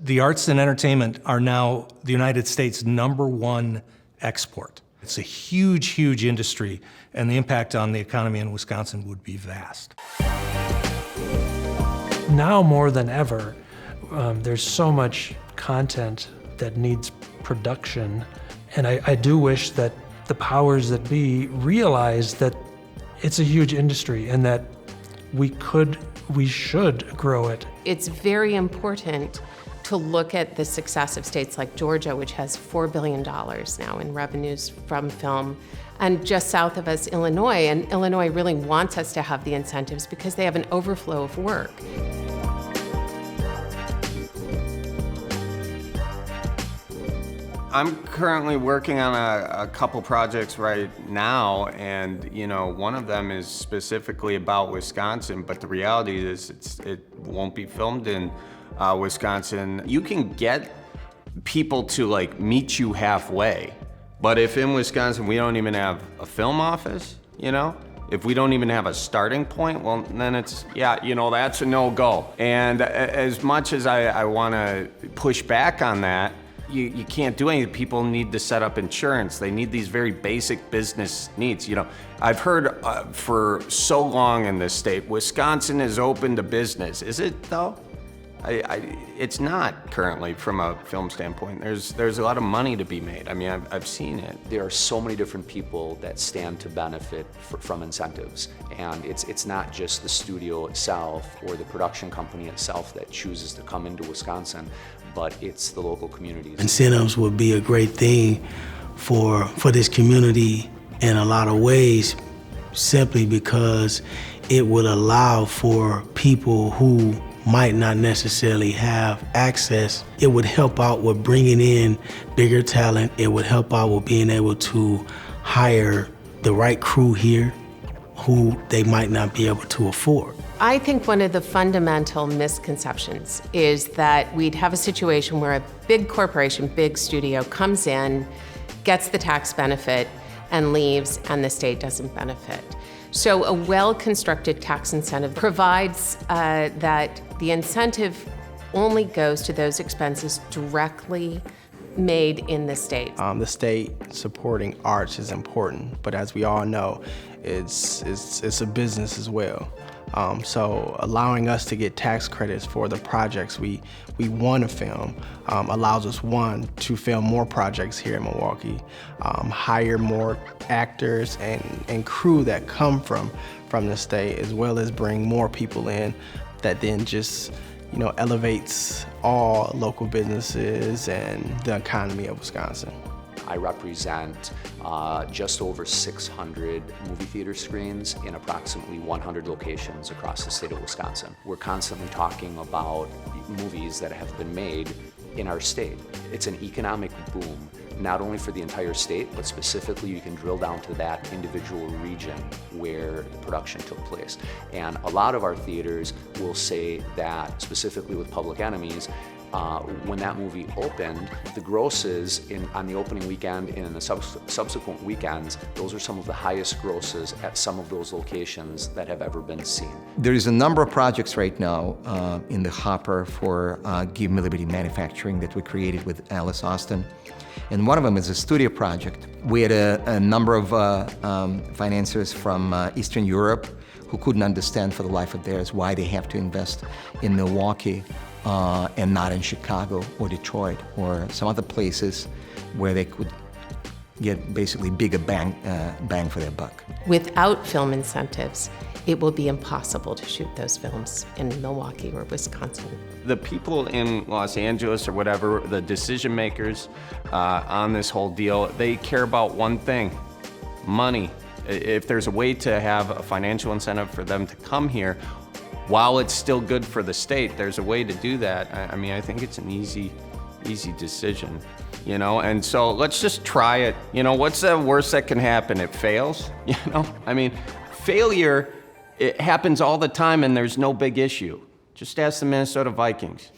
The arts and entertainment are now the United States' #1 export. It's a huge, huge industry, and the impact on the economy in Wisconsin would be vast. Now more than ever, there's so much content that needs production, and I do wish that the powers that be realize that it's a huge industry and that we should grow it. It's very important to look at the success of states like Georgia, which has $4 billion now in revenues from film, and just south of us, Illinois. And Illinois really wants us to have the incentives because they have an overflow of work. I'm currently working on a couple projects right now, and one of them is specifically about Wisconsin, but the reality is it won't be filmed in Wisconsin. You can get people to meet you halfway, but if in Wisconsin we don't even have a film office, if we don't even have a starting point, well, then it's, that's a no-go. And as much as I want to push back on that, you can't do anything. People need to set up insurance. They need these very basic business needs. I've heard for so long in this state, Wisconsin is open to business. Is it though? It's not currently from a film standpoint. There's a lot of money to be made. I mean, I've seen it. There are so many different people that stand to benefit from incentives. And it's not just the studio itself or the production company itself that chooses to come into Wisconsin, but it's the local communities. Incentives would be a great thing for this community in a lot of ways, simply because it would allow for people who might not necessarily have access. It would help out with bringing in bigger talent. It would help out with being able to hire the right crew here who they might not be able to afford. I think one of the fundamental misconceptions is that we'd have a situation where a big corporation, big studio comes in, gets the tax benefit, and leaves, and the state doesn't benefit. So a well-constructed tax incentive provides that the incentive only goes to those expenses directly made in the state. The state supporting arts is important, but as we all know, it's a business as well. So allowing us to get tax credits for the projects we want to film allows us, one, to film more projects here in Milwaukee, hire more actors and crew that come from the state, as well as bring more people in that then just elevates all local businesses and the economy of Wisconsin. I represent just over 600 movie theater screens in approximately 100 locations across the state of Wisconsin. We're constantly talking about movies that have been made in our state. It's an economic boom, not only for the entire state, but specifically you can drill down to that individual region where the production took place. And a lot of our theaters will say that, specifically with Public Enemies, when that movie opened, the grosses on the opening weekend and in the subsequent weekends, those are some of the highest grosses at some of those locations that have ever been seen. There is a number of projects right now in the hopper for Give Me Liberty Manufacturing that we created with Alice Austin. And one of them is a studio project. We had a number of financiers from Eastern Europe who couldn't understand for the life of theirs why they have to invest in Milwaukee and not in Chicago or Detroit or some other places where they could get basically bigger bang for their buck. Without film incentives, it will be impossible to shoot those films in Milwaukee or Wisconsin. The people in Los Angeles or whatever, the decision makers on this whole deal, they care about one thing: money. If there's a way to have a financial incentive for them to come here, while it's still good for the state, there's a way to do that. I mean, I think it's an easy decision, and so let's just try it. What's the worst that can happen? It fails, I mean, failure, it happens all the time and there's no big issue. Just ask the Minnesota Vikings.